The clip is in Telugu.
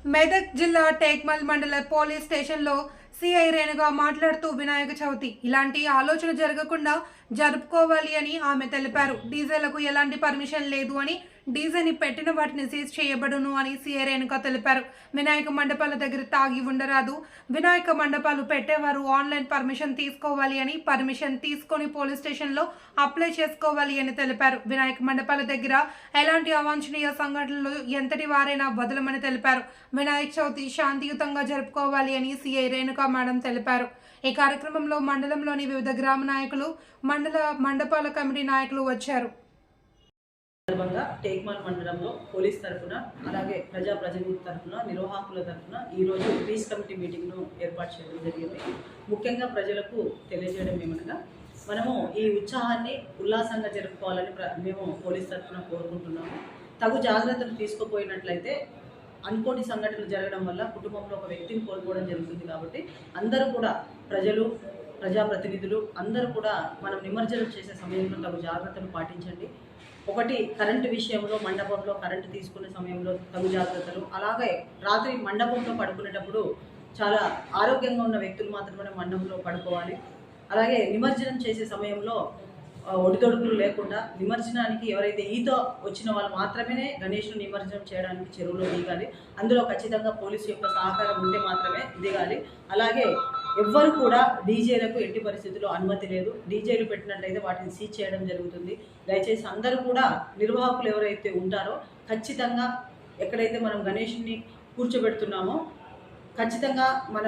మెదక్ జిల్లా టేక్మల్ మండల పోలీస్ స్టేషన్లో సిఐ రేణుగా మాట్లాడుతూ వినాయక చవితి ఇలాంటి ఆలోచన జరగకుండా జరుపుకోవాలి అని ఆమె తెలిపారు. డీజేలకు ఎలాంటి పర్మిషన్ లేదు అని, డీజేని పెట్టిన వాటిని సీజ్ చేయబడును అని సిఐ రేణుగా తెలిపారు. వినాయక మండపాల దగ్గర తాగి ఉండరాదు. వినాయక మండపాలు పెట్టేవారు ఆన్లైన్ పర్మిషన్ తీసుకోవాలి అని, పర్మిషన్ తీసుకొని పోలీస్ స్టేషన్లో అప్లై చేసుకోవాలి అని తెలిపారు. వినాయక మండపాల దగ్గర ఎలాంటి అవాంఛనీయ సంఘటనలు ఎంతటి వారైనా వదలమని తెలిపారు. వినాయక చవితి శాంతియుతంగా జరుపుకోవాలి అని సిఐ రేణుకా మేడం తెలిపారు. ఈ కార్యక్రమంలో మండలంలోని వివిధ గ్రామ నాయకులు, మండపాల కమిటీ నాయకులు వచ్చారు. సందర్భంగా టేక్మాల్ మండలంలో పోలీస్ తరఫున అలాగే ప్రజాప్రతినిధుల తరఫున నిర్వాహకుల తరఫున ఈరోజు పీస్ కమిటీ మీటింగ్ను ఏర్పాటు చేయడం జరిగింది. ముఖ్యంగా ప్రజలకు తెలియజేయడం ఏమనగా, మనము ఈ ఉత్సాహాన్ని ఉల్లాసంగా జరుపుకోవాలని మేము పోలీస్ తరఫున కోరుకుంటున్నాము. తగు జాగ్రత్తలు తీసుకోపోయినట్లయితే అనుకోని సంఘటనలు జరగడం వల్ల కుటుంబంలో ఒక వ్యక్తిని కోల్పోవడం జరుగుతుంది. కాబట్టి అందరూ కూడా ప్రజలు, ప్రజాప్రతినిధులు అందరూ కూడా మనం నిమజ్జనం చేసే సమయంలో తగు జాగ్రత్తలు పాటించండి. ఒకటి, కరెంటు విషయంలో మండపంలో కరెంటు తీసుకునే సమయంలో తగు జాగ్రత్తలు, అలాగే రాత్రి మండపంలో పడుకునేటప్పుడు చాలా ఆరోగ్యంగా ఉన్న వ్యక్తులు మాత్రమే మండపంలో పడుకోవాలి. అలాగే నిమజ్జనం చేసే సమయంలో ఒడిదొడుకులు లేకుండా నిమజ్జనానికి ఎవరైతే ఈతో వచ్చిన వాళ్ళు మాత్రమే గణేష్ను నిమజ్జనం చేయడానికి చెరువులో దిగాలి. అందులో ఖచ్చితంగా పోలీసు యొక్క సహకారం ఉంటే మాత్రమే దిగాలి. అలాగే ఎవ్వరు కూడా డీజేలకు ఎట్టి పరిస్థితుల్లో అనుమతి లేదు. డీజేలు పెట్టినట్లయితే వాటిని సీజ్ చేయడం జరుగుతుంది. దయచేసి అందరూ కూడా నిర్వాహకులు ఎవరైతే ఉంటారో ఖచ్చితంగా ఎక్కడైతే మనం గణేష్ని కూర్చోబెడుతున్నామో ఖచ్చితంగా మన